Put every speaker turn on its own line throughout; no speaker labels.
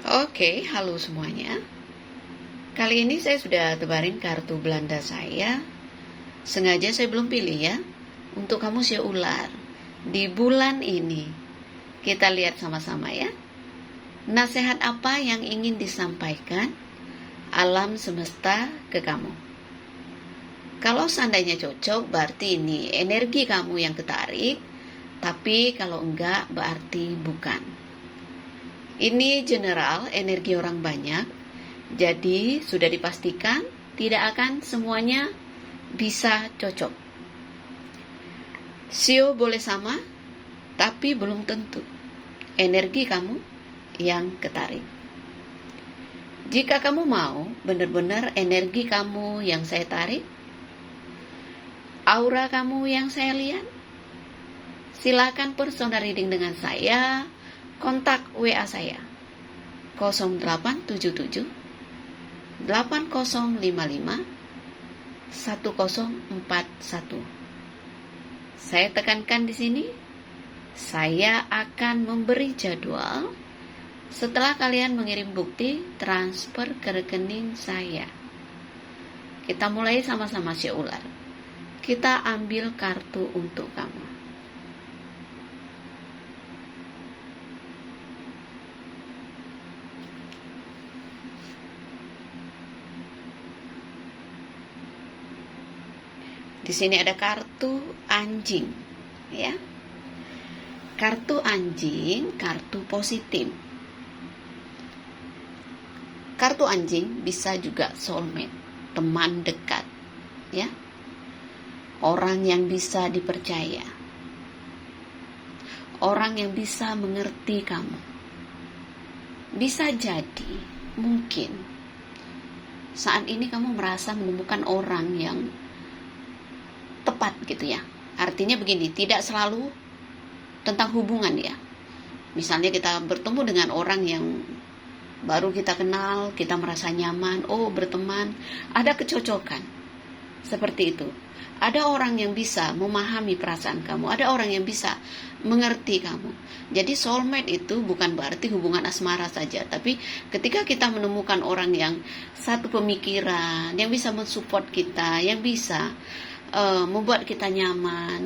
Oke, halo semuanya. Kali ini saya sudah tebarin kartu Belanda saya. Sengaja saya belum pilih ya. Untuk kamu sio ular. Di bulan ini. Kita lihat sama-sama ya. Nasihat apa yang ingin disampaikan alam semesta ke kamu? Kalau seandainya cocok, berarti ini energi kamu yang ketarik. Tapi kalau enggak, berarti bukan. Ini general, energi orang banyak. Jadi sudah dipastikan tidak akan semuanya bisa cocok. Sio boleh sama, tapi belum tentu energi kamu yang ketarik. Jika kamu mau benar-benar energi kamu yang saya tarik, aura kamu yang saya lihat, silakan personal reading dengan saya. Kontak WA saya 0877 8055 1041. Saya tekankan di sini, saya akan memberi jadwal setelah kalian mengirim bukti transfer ke rekening saya. Kita mulai sama-sama sio ular. Kita ambil kartu untuk kamu. Di sini ada kartu anjing, ya. Kartu anjing, kartu positif. Kartu anjing bisa juga soulmate, teman dekat, ya. Orang yang bisa dipercaya. Orang yang bisa mengerti kamu. Bisa jadi, mungkin saat ini kamu merasa menemukan orang yang tepat gitu ya. Artinya begini, tidak selalu tentang hubungan ya. Misalnya kita bertemu dengan orang yang baru kita kenal, kita merasa nyaman, berteman, ada kecocokan. Seperti itu. Ada orang yang bisa memahami perasaan kamu, ada orang yang bisa mengerti kamu. Jadi soulmate itu bukan berarti hubungan asmara saja, tapi ketika kita menemukan orang yang satu pemikiran, yang bisa mensupport kita, yang bisa membuat kita nyaman,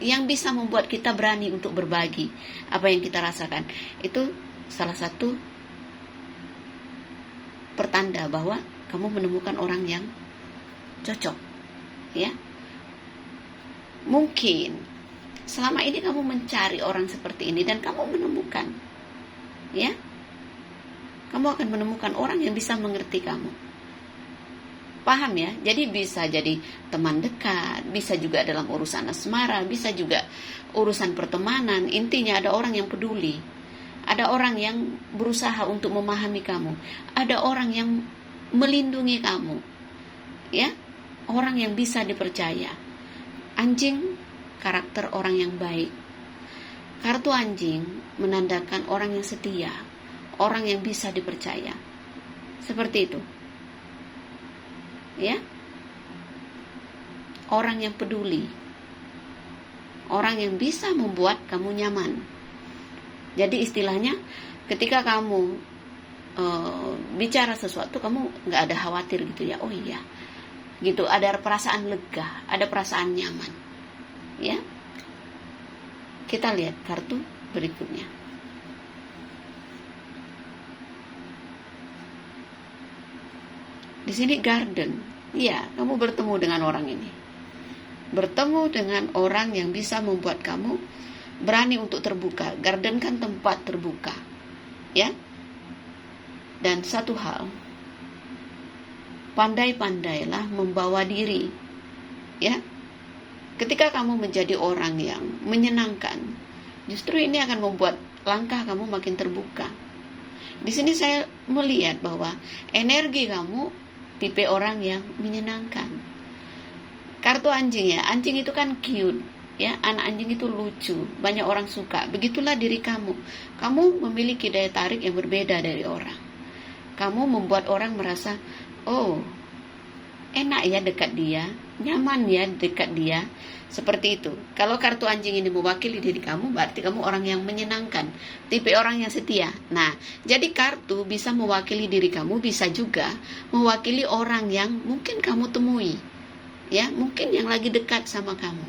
yang bisa membuat kita berani untuk berbagi apa yang kita rasakan, itu salah satu pertanda bahwa kamu menemukan orang yang cocok, ya. Mungkin selama ini kamu mencari orang seperti ini dan kamu menemukan, ya, kamu akan menemukan orang yang bisa mengerti kamu. Paham ya? Jadi bisa jadi teman dekat, bisa juga dalam urusan asmara, bisa juga urusan pertemanan. Intinya ada orang yang peduli. Ada orang yang berusaha untuk memahami kamu. Ada orang yang melindungi kamu. Ya? Orang yang bisa dipercaya. Anjing, karakter orang yang baik. Kartu anjing menandakan orang yang setia, orang yang bisa dipercaya. Seperti itu. Ya, orang yang peduli, orang yang bisa membuat kamu nyaman. Jadi istilahnya ketika kamu bicara sesuatu, kamu nggak ada khawatir gitu ya. Oh iya, gitu. Ada perasaan lega, ada perasaan nyaman. Ya, kita lihat kartu berikutnya. Di sini garden. Iya, kamu bertemu dengan orang ini. Bertemu dengan orang yang bisa membuat kamu berani untuk terbuka. Garden kan tempat terbuka. Ya. Dan satu hal, pandai-pandailah membawa diri. Ya. Ketika kamu menjadi orang yang menyenangkan, justru ini akan membuat langkah kamu makin terbuka. Di sini saya melihat bahwa energi kamu tipe orang yang menyenangkan. Kartu anjing ya, anjing itu kan cute ya, anak anjing itu lucu, banyak orang suka. Begitulah diri kamu. Kamu memiliki daya tarik yang berbeda dari orang. Kamu membuat orang merasa, oh, enak ya dekat dia. nyaman ya dekat dia. Seperti itu. Kalau kartu anjing ini mewakili diri kamu, berarti kamu orang yang menyenangkan, tipe orang yang setia. Nah, jadi kartu bisa mewakili diri kamu, bisa juga mewakili orang yang mungkin kamu temui, ya, mungkin yang lagi dekat sama kamu.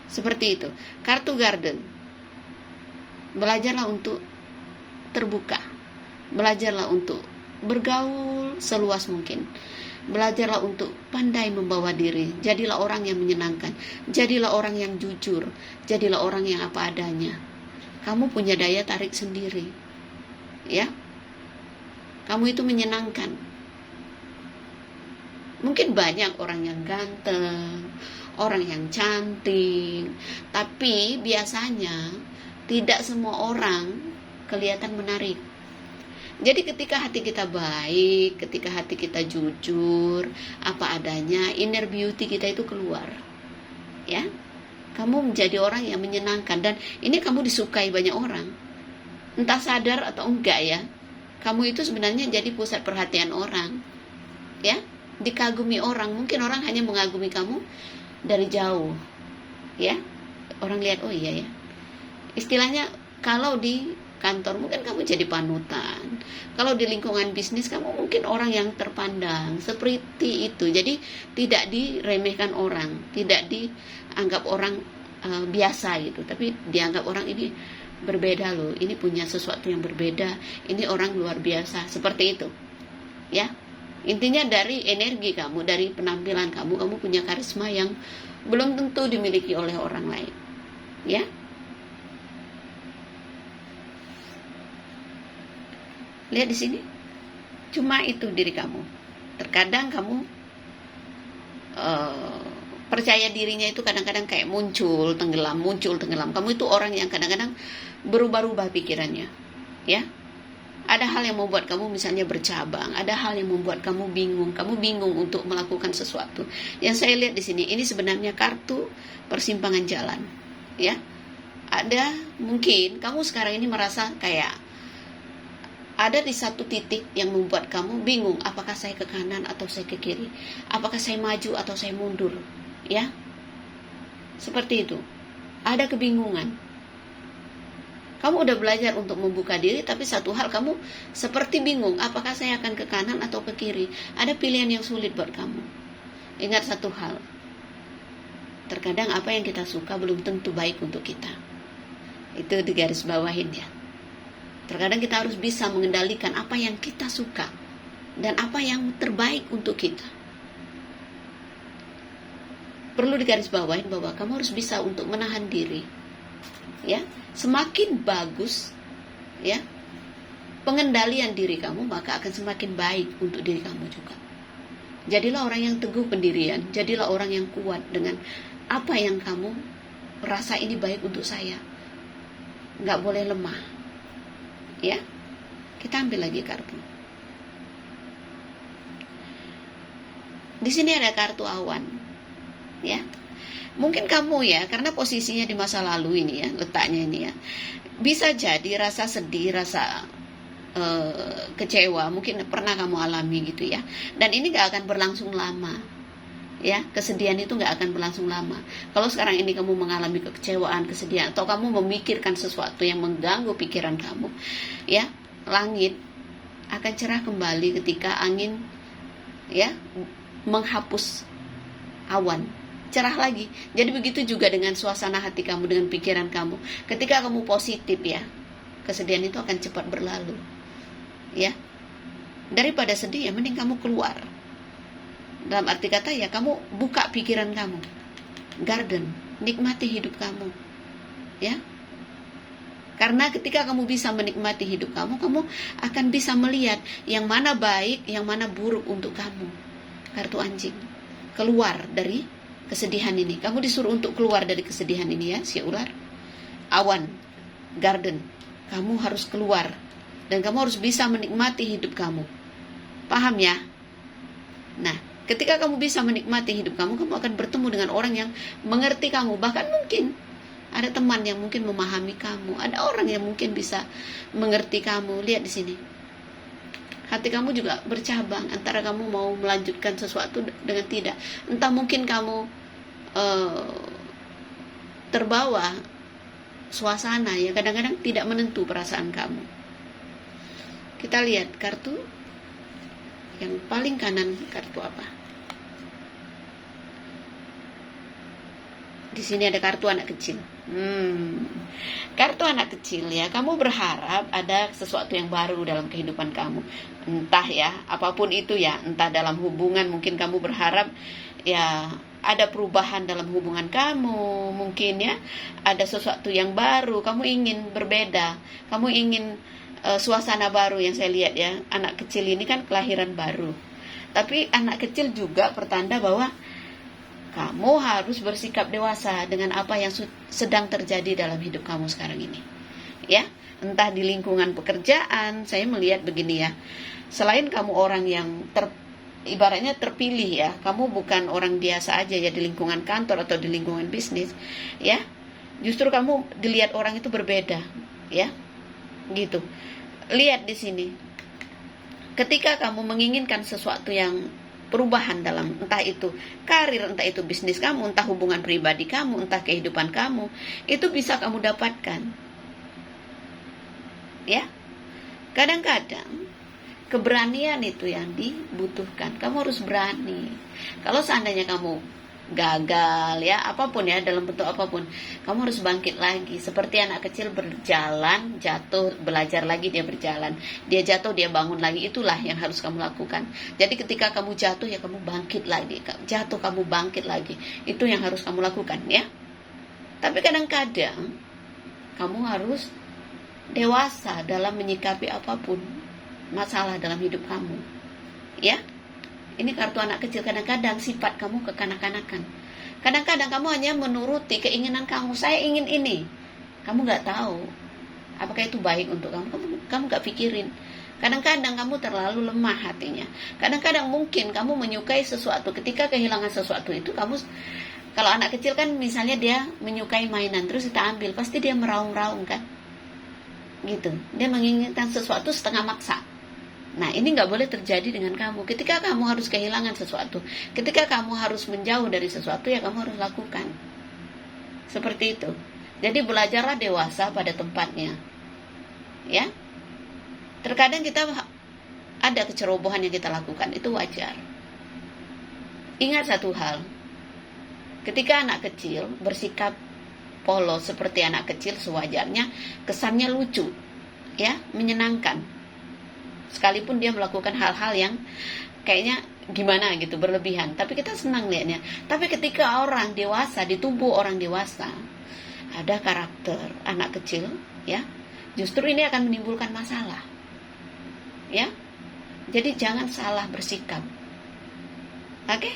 Seperti itu. Kartu Garden, belajarlah untuk terbuka, belajarlah untuk bergaul seluas mungkin. Belajarlah untuk pandai membawa diri. Jadilah orang yang menyenangkan. Jadilah orang yang jujur. Jadilah orang yang apa adanya. Kamu punya daya tarik sendiri. Ya. Kamu itu menyenangkan. Mungkin banyak orang yang ganteng, orang yang cantik, tapi biasanya tidak semua orang kelihatan menarik. Jadi ketika hati kita baik, ketika hati kita jujur, apa adanya, inner beauty kita itu keluar. Ya. Kamu menjadi orang yang menyenangkan, dan ini kamu disukai banyak orang. Entah sadar atau enggak ya. Kamu itu sebenarnya jadi pusat perhatian orang. Ya, dikagumi orang. Mungkin orang hanya mengagumi kamu dari jauh. Ya. Orang lihat, oh iya ya. Istilahnya kalau di kantor mungkin kamu jadi panutan. Kalau di lingkungan bisnis kamu mungkin orang yang terpandang. Seperti itu. Jadi tidak diremehkan orang, tidak dianggap orang biasa gitu, tapi dianggap orang ini berbeda loh. Ini punya sesuatu yang berbeda. Ini orang luar biasa. Seperti itu. Ya. Intinya dari energi kamu, dari penampilan kamu punya karisma yang belum tentu dimiliki oleh orang lain. Ya. Lihat di sini, cuma itu diri kamu. Terkadang kamu percaya dirinya itu kadang-kadang kayak muncul, tenggelam. Kamu itu orang yang kadang-kadang berubah-ubah pikirannya, ya. Ada hal yang membuat kamu misalnya bercabang, ada hal yang membuat kamu bingung. Kamu bingung untuk melakukan sesuatu. Yang saya lihat di sini, ini sebenarnya kartu persimpangan jalan, ya. Ada mungkin kamu sekarang ini merasa kayak ada di satu titik yang membuat kamu bingung, apakah saya ke kanan atau saya ke kiri, apakah saya maju atau saya mundur, ya, seperti itu. Ada kebingungan. Kamu udah belajar untuk membuka diri, tapi satu hal kamu seperti bingung, apakah saya akan ke kanan atau ke kiri. Ada pilihan yang sulit buat kamu. Ingat satu hal, terkadang apa yang kita suka belum tentu baik untuk kita. Itu digaris bawahin ya. Terkadang kita harus bisa mengendalikan apa yang kita suka dan apa yang terbaik untuk kita. Perlu digarisbawahi bahwa kamu harus bisa untuk menahan diri. Ya, semakin bagus ya pengendalian diri kamu, maka akan semakin baik untuk diri kamu juga. Jadilah orang yang teguh pendirian, jadilah orang yang kuat dengan apa yang kamu rasa ini baik untuk saya. Nggak boleh lemah. Ya, kita ambil lagi kartu. Di sini ada kartu awan, ya. Mungkin kamu ya, karena posisinya di masa lalu ini ya, letaknya ini ya, bisa jadi rasa sedih, rasa kecewa, mungkin pernah kamu alami gitu ya. Dan ini gak akan berlangsung lama. Ya, kesedihan itu gak akan berlangsung lama. Kalau sekarang ini kamu mengalami kekecewaan, kesedihan, atau kamu memikirkan sesuatu yang mengganggu pikiran kamu, ya, langit akan cerah kembali ketika angin ya menghapus awan, cerah lagi. Jadi begitu juga dengan suasana hati kamu, dengan pikiran kamu. Ketika kamu positif ya, kesedihan itu akan cepat berlalu. Ya, daripada sedih ya mending kamu keluar. Dalam arti kata ya kamu buka pikiran kamu, garden, nikmati hidup kamu, ya. Karena ketika kamu bisa menikmati hidup kamu, kamu akan bisa melihat yang mana baik, yang mana buruk untuk kamu. Kartu anjing, keluar dari kesedihan ini. Kamu disuruh untuk keluar dari kesedihan ini ya, si ular. Awan, garden, kamu harus keluar dan kamu harus bisa menikmati hidup kamu. Paham ya? Nah, ketika kamu bisa menikmati hidup kamu, kamu akan bertemu dengan orang yang mengerti kamu. Bahkan mungkin ada teman yang mungkin memahami kamu. Ada orang yang mungkin bisa mengerti kamu. Lihat di sini. hati kamu juga bercabang antara kamu mau melanjutkan sesuatu dengan tidak. Entah mungkin kamu terbawa suasana ya, kadang-kadang tidak menentu perasaan kamu. Kita lihat kartu yang paling kanan, kartu apa? Di sini ada kartu anak kecil. Kartu anak kecil ya, kamu berharap ada sesuatu yang baru dalam kehidupan kamu. Entah ya, apapun itu ya, entah dalam hubungan, mungkin kamu berharap ya ada perubahan dalam hubungan kamu, mungkin ya ada sesuatu yang baru, kamu ingin berbeda, kamu ingin suasana baru. Yang saya lihat ya, anak kecil ini kan kelahiran baru, tapi anak kecil juga pertanda bahwa kamu harus bersikap dewasa dengan apa yang sedang terjadi dalam hidup kamu sekarang ini ya. Entah di lingkungan pekerjaan, saya melihat begini ya, selain kamu orang yang ibaratnya terpilih ya, kamu bukan orang biasa aja ya di lingkungan kantor atau di lingkungan bisnis ya, justru kamu dilihat orang itu berbeda ya, gitu. Lihat di sini, ketika kamu menginginkan sesuatu yang perubahan dalam entah itu karir, entah itu bisnis kamu, entah hubungan pribadi kamu, entah kehidupan kamu, itu bisa kamu dapatkan ya. Kadang-kadang keberanian itu yang dibutuhkan. Kamu harus berani. Kalau seandainya kamu gagal ya, apapun ya, dalam bentuk apapun, kamu harus bangkit lagi. Seperti anak kecil berjalan, jatuh, belajar lagi, dia berjalan. Dia jatuh, dia bangun lagi. Itulah yang harus kamu lakukan. Jadi ketika kamu jatuh ya kamu bangkit lagi. Jatuh, kamu bangkit lagi. Itu yang harus kamu lakukan ya. Tapi kadang-kadang kamu harus dewasa dalam menyikapi apapun masalah dalam hidup kamu ya. Ini kartu anak kecil. Kadang-kadang sifat kamu kekanak-kanakan, kadang-kadang kamu hanya menuruti keinginan kamu. Saya ingin ini, kamu gak tahu apakah itu baik untuk kamu gak pikirin. Kadang-kadang kamu terlalu lemah hatinya. Kadang-kadang mungkin kamu menyukai sesuatu, ketika kehilangan sesuatu itu kamu, kalau anak kecil kan misalnya dia menyukai mainan, terus kita ambil, pasti dia meraung-raung kan gitu, dia menginginkan sesuatu setengah maksa. Nah, ini nggak boleh terjadi dengan kamu. Ketika kamu harus kehilangan sesuatu, ketika kamu harus menjauh dari sesuatu, ya kamu harus lakukan seperti itu. Jadi belajarlah dewasa pada tempatnya ya. Terkadang kita ada kecerobohan yang kita lakukan, itu wajar. Ingat satu hal, ketika anak kecil bersikap polos seperti anak kecil, sewajarnya kesannya lucu ya, menyenangkan, sekalipun dia melakukan hal-hal yang kayaknya gimana gitu, berlebihan, tapi kita senang lihatnya. Tapi ketika orang dewasa, di tubuh orang dewasa ada karakter anak kecil ya, justru ini akan menimbulkan masalah ya. Jadi jangan salah bersikap. Oke?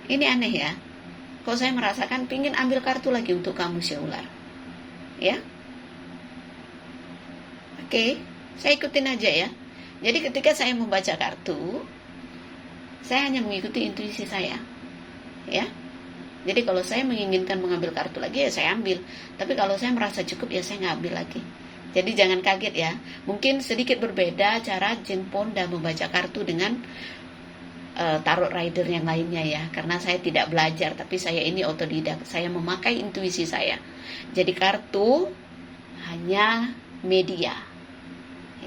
Ini aneh ya, kok saya merasakan pingin ambil kartu lagi untuk kamu si ular ya. Oke, saya ikutin aja ya. Jadi ketika saya membaca kartu, saya hanya mengikuti intuisi saya ya. Jadi kalau saya menginginkan mengambil kartu lagi, ya saya ambil. Tapi kalau saya merasa cukup, ya saya nggak ambil lagi. Jadi jangan kaget ya. Mungkin sedikit berbeda cara Jeng Ponda membaca kartu dengan tarot rider yang lainnya ya. Karena saya tidak belajar, tapi saya ini otodidak. Saya memakai intuisi saya. Jadi kartu hanya media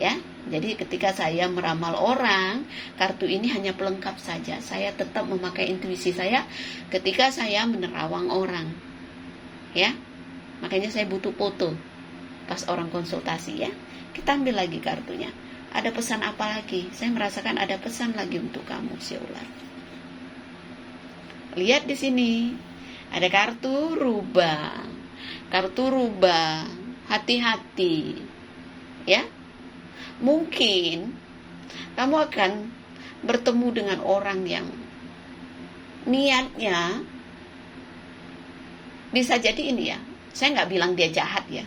ya. Jadi ketika saya meramal orang, kartu ini hanya pelengkap saja. Saya tetap memakai intuisi saya ketika saya menerawang orang ya. Makanya saya butuh foto pas orang konsultasi ya. Kita ambil lagi kartunya. Ada pesan apa lagi? Saya merasakan ada pesan lagi untuk kamu si ular. Lihat di sini. Ada kartu rubah. Kartu rubah. Hati-hati ya. Mungkin kamu akan bertemu dengan orang yang niatnya bisa jadi ini ya, saya nggak bilang dia jahat ya,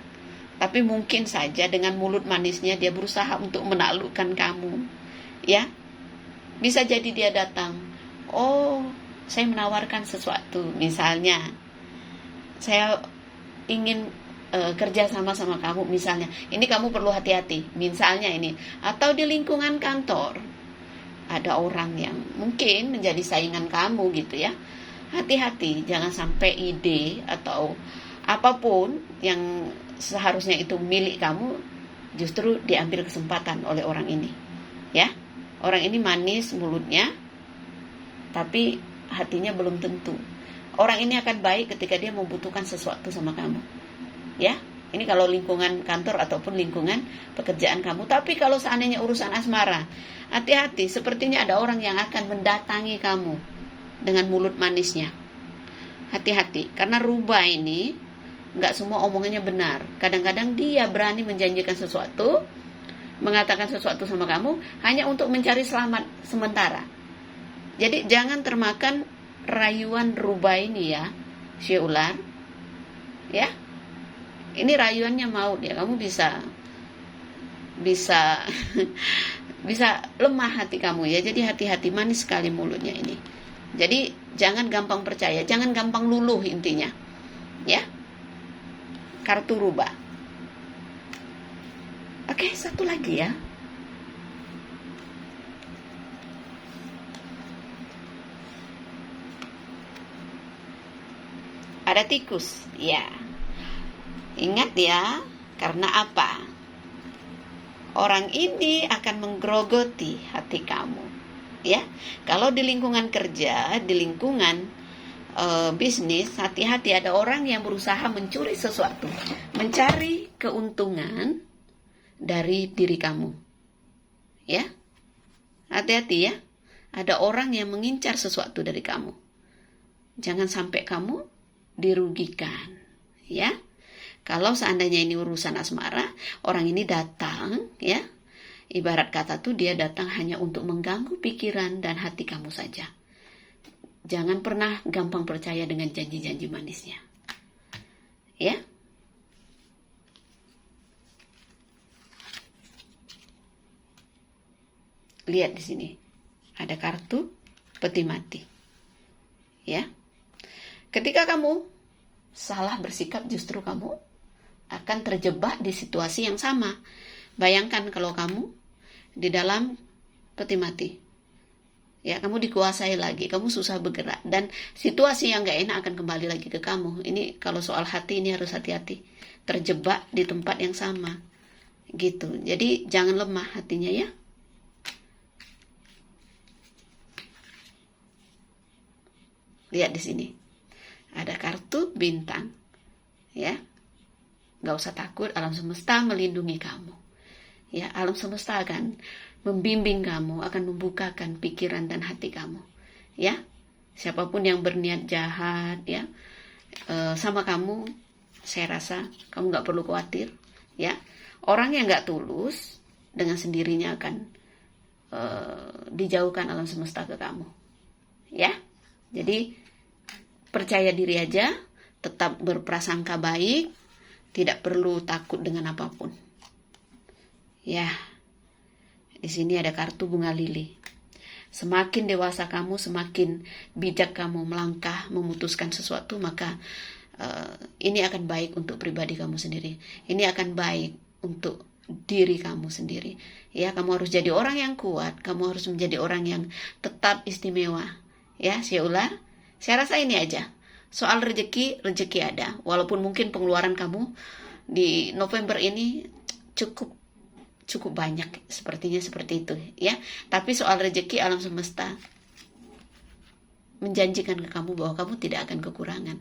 tapi mungkin saja dengan mulut manisnya dia berusaha untuk menaklukkan kamu ya. Bisa jadi dia datang, oh saya menawarkan sesuatu, misalnya saya ingin kerja sama kamu, misalnya ini kamu perlu hati-hati, misalnya ini, atau di lingkungan kantor ada orang yang mungkin menjadi saingan kamu gitu ya. Hati-hati, jangan sampai ide atau apapun yang seharusnya itu milik kamu justru diambil kesempatan oleh orang ini. Ya, orang ini manis mulutnya, tapi hatinya belum tentu. Orang ini akan baik ketika dia membutuhkan sesuatu sama kamu. Ya, ini kalau lingkungan kantor ataupun lingkungan pekerjaan kamu. Tapi kalau seandainya urusan asmara, hati-hati, sepertinya ada orang yang akan mendatangi kamu dengan mulut manisnya. Hati-hati, karena rubah ini nggak semua omongannya benar. Kadang-kadang dia berani menjanjikan sesuatu, mengatakan sesuatu sama kamu hanya untuk mencari selamat sementara. Jadi jangan termakan rayuan rubah ini ya, si ular. Ya, ini rayuannya mau dia, kamu bisa bisa lemah hati kamu ya. Jadi hati-hati, manis sekali mulutnya ini. Jadi jangan gampang percaya, jangan gampang luluh intinya. Ya. Kartu rubah. Oke, satu lagi ya. Ada tikus. Ya. Ingat ya, karena apa? Orang ini akan menggerogoti hati kamu. Ya, kalau di lingkungan kerja, di lingkungan bisnis, hati-hati, ada orang yang berusaha mencuri sesuatu, mencari keuntungan dari diri kamu. Ya, hati-hati ya, ada orang yang mengincar sesuatu dari kamu. Jangan sampai kamu dirugikan. Ya, kalau seandainya ini urusan asmara, orang ini datang, ya, ibarat kata tuh dia datang hanya untuk mengganggu pikiran dan hati kamu saja. Jangan pernah gampang percaya dengan janji-janji manisnya. Ya. Lihat di sini. Ada kartu peti mati. Ya. Ketika kamu salah bersikap, justru kamu akan terjebak di situasi yang sama. Bayangkan kalau kamu di dalam peti mati. Ya, kamu dikuasai lagi, kamu susah bergerak, dan situasi yang gak enak akan kembali lagi ke kamu. Ini kalau soal hati ini harus hati-hati, terjebak di tempat yang sama gitu. Jadi jangan lemah hatinya ya. Lihat di sini ada kartu bintang ya. Gak usah takut, alam semesta melindungi kamu ya. Alam semesta akan membimbing kamu, akan membukakan pikiran dan hati kamu ya. Siapapun yang berniat jahat ya sama kamu, saya rasa kamu gak perlu khawatir ya. Orang yang gak tulus dengan sendirinya akan dijauhkan alam semesta ke kamu ya. Jadi percaya diri aja, tetap berprasangka baik, tidak perlu takut dengan apapun ya. Di sini ada kartu bunga lili. Semakin dewasa kamu, semakin bijak kamu melangkah, memutuskan sesuatu, maka ini akan baik untuk pribadi kamu sendiri. Ini akan baik untuk diri kamu sendiri. Ya, kamu harus jadi orang yang kuat, kamu harus menjadi orang yang tetap istimewa. Ya, si ular, saya rasa ini aja. Soal rezeki ada. Walaupun mungkin pengeluaran kamu di November ini cukup banyak, sepertinya seperti itu ya. Tapi soal rezeki, alam semesta menjanjikan ke kamu bahwa kamu tidak akan kekurangan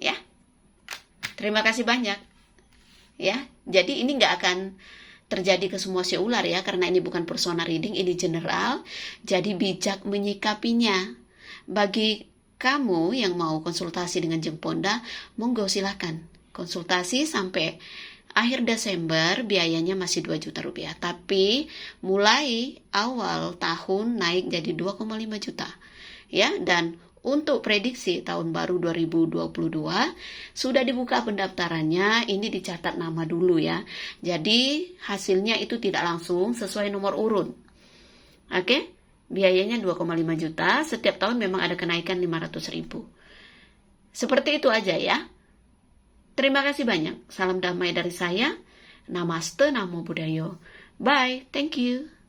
ya. Terima kasih banyak ya. Jadi ini nggak akan terjadi ke semua si ular ya, karena ini bukan personal reading, ini general. Jadi bijak menyikapinya. Bagi kamu yang mau konsultasi dengan Jeng Ponda, monggo silakan konsultasi sampai akhir Desember. Biayanya masih 2 juta rupiah, tapi mulai awal tahun naik jadi 2,5 juta ya. Dan untuk prediksi tahun baru 2022 sudah dibuka pendaftarannya. Ini dicatat nama dulu ya, jadi hasilnya itu tidak langsung sesuai nomor urut. Oke. Biayanya 2,5 juta, setiap tahun memang ada kenaikan 500.000. Seperti itu aja ya. Terima kasih banyak. Salam damai dari saya. Namaste, Namo Buddhaya. Bye. Thank you.